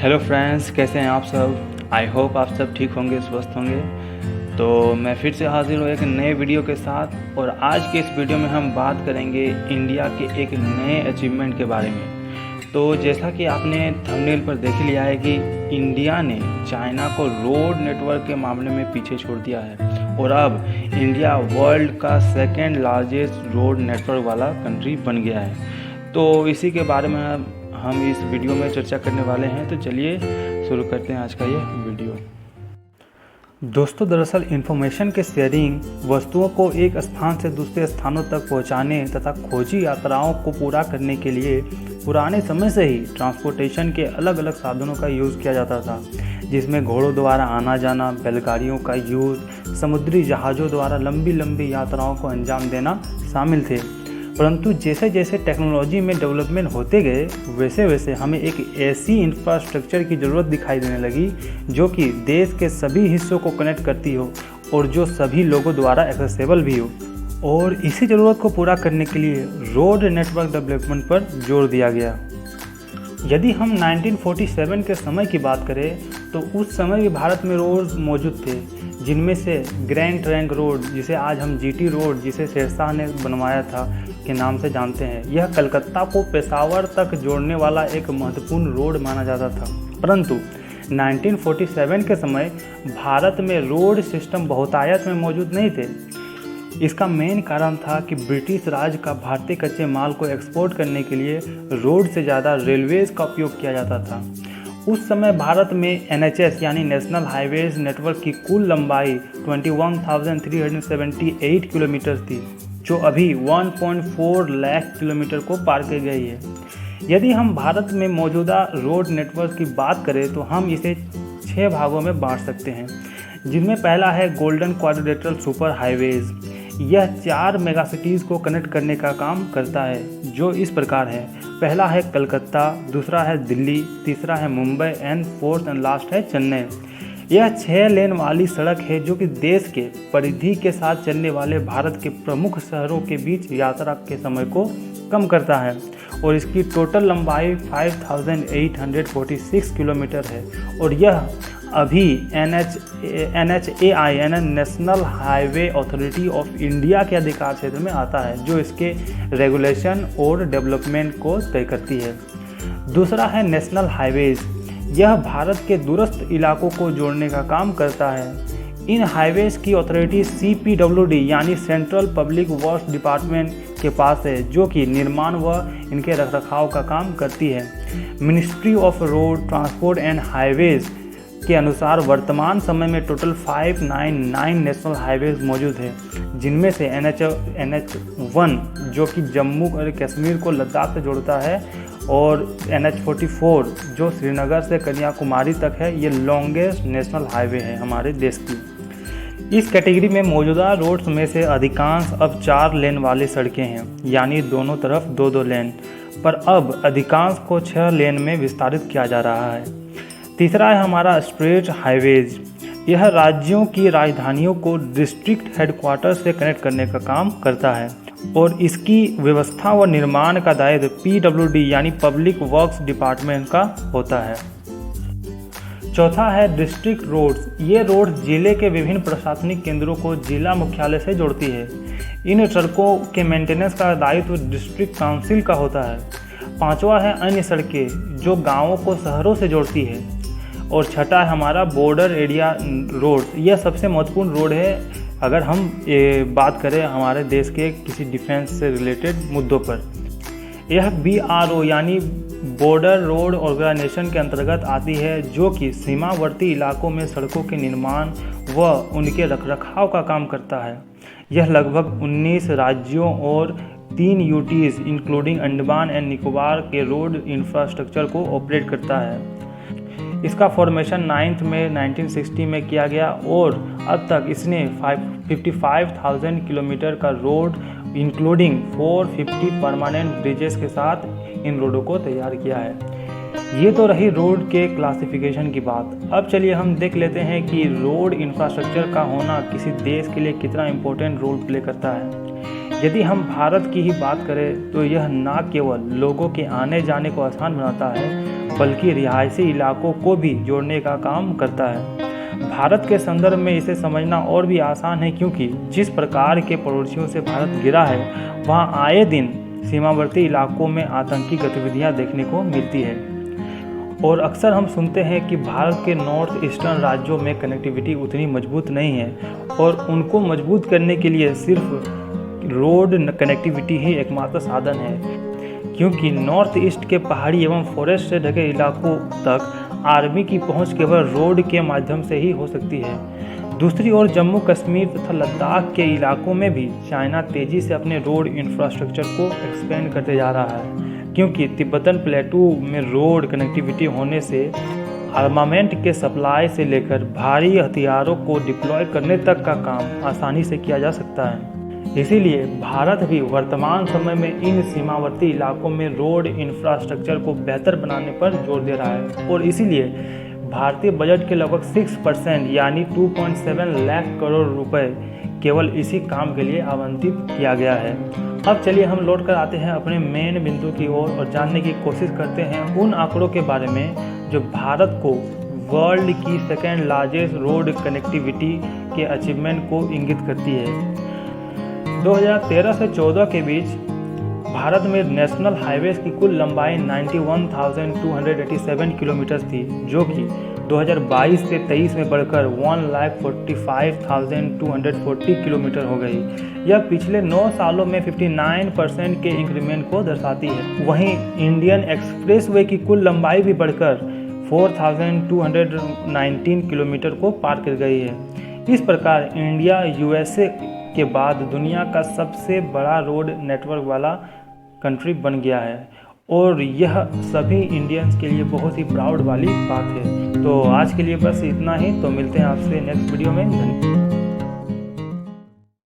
Hello friends, कैसे हैं आप सब। आई होप आप सब ठीक होंगे, स्वस्थ होंगे। तो मैं फिर से हाजिर हूँ एक नए वीडियो के साथ। और आज के इस वीडियो में हम बात करेंगे इंडिया के एक नए अचीवमेंट के बारे में। तो जैसा कि आपने थंबनेल पर देख लिया है कि इंडिया ने चाइना को रोड नेटवर्क के मामले में पीछे छोड़ दिया है और अब इंडिया वर्ल्ड का सेकेंड लार्जेस्ट रोड नेटवर्क वाला कंट्री बन गया है। तो इसी के बारे में हम इस वीडियो में चर्चा करने वाले हैं। तो चलिए शुरू करते हैं आज का ये वीडियो। दोस्तों, दरअसल इंफॉर्मेशन के शेयरिंग, वस्तुओं को एक स्थान से दूसरे स्थानों तक पहुंचाने तथा खोजी यात्राओं को पूरा करने के लिए पुराने समय से ही ट्रांसपोर्टेशन के अलग अलग साधनों का यूज़ किया जाता था, जिसमें घोड़ों द्वारा आना जाना, बैलगाड़ियों का यूज़, समुद्री जहाज़ों द्वारा लंबी लंबी यात्राओं को अंजाम देना शामिल थे। परंतु जैसे जैसे टेक्नोलॉजी में डेवलपमेंट होते गए वैसे वैसे हमें एक ऐसी इंफ्रास्ट्रक्चर की ज़रूरत दिखाई देने लगी जो कि देश के सभी हिस्सों को कनेक्ट करती हो और जो सभी लोगों द्वारा एक्सेसिबल भी हो। और इसी ज़रूरत को पूरा करने के लिए रोड नेटवर्क डेवलपमेंट पर जोर दिया गया। यदि हम 1947 के समय की बात करें तो उस समय भी भारत में रोड मौजूद थे, जिनमें से ग्रैंड ट्रंक रोड, जिसे आज हम जीटी रोड, जिसे शेरशाह ने बनवाया था, के नाम से जानते हैं, यह कलकत्ता को पेशावर तक जोड़ने वाला एक महत्वपूर्ण रोड माना जाता था। परंतु 1947 के समय भारत में रोड सिस्टम बहुतायत में मौजूद नहीं थे। इसका मेन कारण था कि ब्रिटिश राज का भारतीय कच्चे माल को एक्सपोर्ट करने के लिए रोड से ज़्यादा रेलवेज़ का उपयोग किया जाता था। उस समय भारत में NHS यानी नेशनल हाईवेज नेटवर्क की कुल लंबाई 21,378 किलोमीटर थी, जो अभी 1.4 लाख किलोमीटर को पार कर गई है। यदि हम भारत में मौजूदा रोड नेटवर्क की बात करें तो हम इसे 6 भागों में बांट सकते हैं, जिनमें पहला है गोल्डन क्वाड्रिलेटरल सुपर हाईवेज। यह 4 मेगा सिटीज़ को कनेक्ट करने का काम करता है, जो इस प्रकार है। पहला है कलकत्ता, दूसरा है दिल्ली, तीसरा है Mumbai and fourth and last है चेन्नई। यह 6 लेन वाली सड़क है जो कि देश के परिधि के साथ चलने वाले भारत के प्रमुख शहरों के बीच यात्रा के समय को कम करता है और इसकी टोटल लंबाई 5,846 किलोमीटर है। और यह अभी NHAI यानी national highway authority of India के अधिकार क्षेत्र में आता है, जो इसके रेगुलेशन और डेवलपमेंट को तय करती है। दूसरा है नेशनल हाईवेज। यह भारत के दूरस्थ इलाकों को जोड़ने का काम करता है। इन हाईवेज की अथॉरिटी CPWD यानी सेंट्रल पब्लिक वर्क्स डिपार्टमेंट के पास है, जो कि निर्माण व इनके रखरखाव का काम करती है। Ministry of road transport and highways के अनुसार वर्तमान समय में टोटल 599 नेशनल हाईवेज मौजूद है, जिनमें से NH1 जो कि जम्मू और कश्मीर को लद्दाख से जोड़ता है और NH44 जो श्रीनगर से कन्याकुमारी तक है, ये लॉन्गेस्ट नेशनल हाईवे है हमारे देश की। इस कैटेगरी में मौजूदा रोड्स में से अधिकांश अब 4 लेन वाली सड़कें हैं, यानी दोनों तरफ 2-2 लेन, पर अब अधिकांश को 6 लेन में विस्तारित किया जा रहा है। तीसरा है हमारा स्टेट हाईवेज। यह राज्यों की राजधानियों को डिस्ट्रिक्ट हेडक्वार्टर से कनेक्ट करने का काम करता है और इसकी व्यवस्था व निर्माण का दायित्व PWD यानी पब्लिक वर्क्स डिपार्टमेंट का होता है। चौथा है डिस्ट्रिक्ट रोड्स। ये रोड जिले के विभिन्न प्रशासनिक केंद्रों को जिला मुख्यालय से जोड़ती है। इन सड़कों के मेंटेनेंस का दायित्व डिस्ट्रिक्ट काउंसिल का होता है। पांचवा है अन्य सड़कें, जो गांवों को शहरों से जोड़ती है। और छठा है हमारा बॉर्डर एरिया रोड। यह सबसे महत्वपूर्ण रोड है अगर हम बात करें हमारे देश के किसी डिफेंस से रिलेटेड मुद्दों पर। यह BRO यानी बॉर्डर रोड ऑर्गेनाइजेशन के अंतर्गत आती है, जो कि सीमावर्ती इलाकों में सड़कों के निर्माण व उनके रखरखाव का काम करता है। यह लगभग 19 राज्यों और 3 UTs including Andaman and Nicobar के रोड इंफ्रास्ट्रक्चर को ऑपरेट करता है। इसका फॉर्मेशन 9 मई 1960 में किया गया और अब तक इसने 55,000 किलोमीटर का रोड इंक्लूडिंग 450 परमानेंट ब्रिजेस के साथ इन रोडों को तैयार किया है। ये तो रही रोड के क्लासिफिकेशन की बात। अब चलिए हम देख लेते हैं कि रोड इंफ्रास्ट्रक्चर का होना किसी देश के लिए कितना इम्पोर्टेंट रोल प्ले करता है। यदि हम भारत की ही बात करें तो यह न केवल लोगों के आने जाने को आसान बनाता है, बल्कि रिहायशी इलाकों को भी जोड़ने का काम करता है। भारत के संदर्भ में इसे समझना और भी आसान है, क्योंकि जिस प्रकार के पड़ोसियों से भारत घिरा है, वहाँ आए दिन सीमावर्ती इलाकों में आतंकी गतिविधियाँ देखने को मिलती है। और अक्सर हम सुनते हैं कि भारत के नॉर्थ ईस्टर्न राज्यों में कनेक्टिविटी उतनी मजबूत नहीं है, और उनको मजबूत करने के लिए सिर्फ रोड कनेक्टिविटी ही एकमात्र साधन है, क्योंकि नॉर्थ ईस्ट के पहाड़ी एवं फॉरेस्ट से ढके इलाकों तक आर्मी की पहुंच केवल रोड के माध्यम से ही हो सकती है। दूसरी ओर जम्मू कश्मीर तथा लद्दाख के इलाकों में भी चाइना तेजी से अपने रोड इंफ्रास्ट्रक्चर को एक्सपेंड करते जा रहा है, क्योंकि तिब्बतन प्लेटू में रोड कनेक्टिविटी होने से आर्मामेंट के सप्लाई से लेकर भारी हथियारों को डिप्लॉय करने तक का काम आसानी से किया जा सकता है। इसीलिए भारत भी वर्तमान समय में इन सीमावर्ती इलाकों में रोड इंफ्रास्ट्रक्चर को बेहतर बनाने पर जोर दे रहा है, और इसीलिए भारतीय बजट के लगभग 6% यानी 2.7 लाख करोड़ रुपए केवल इसी काम के लिए आवंटित किया गया है। अब चलिए हम लौट कर आते हैं अपने मेन बिंदु की ओर और जानने की कोशिश करते हैं उन आंकड़ों के बारे में जो भारत को वर्ल्ड की सेकेंड लार्जेस्ट रोड कनेक्टिविटी के अचीवमेंट को इंगित करती है। 2013 से 14 के बीच भारत में नेशनल हाईवेज की कुल लंबाई 91,287 किलोमीटर थी, जो कि 2022 से 23 में बढ़कर 1,45,240 किलोमीटर हो गई। यह पिछले 9 सालों में 59% के इंक्रीमेंट को दर्शाती है। वहीं इंडियन एक्सप्रेसवे की कुल लंबाई भी बढ़कर 4,219 किलोमीटर को पार कर गई है। इस प्रकार इंडिया यूएसए के बाद दुनिया का सबसे बड़ा रोड नेटवर्क वाला कंट्री बन गया है, और यह सभी इंडियंस के लिए बहुत ही प्राउड वाली बात है। तो आज के लिए बस इतना ही। तो मिलते हैं आपसे नेक्स्ट वीडियो में। धन्यवाद।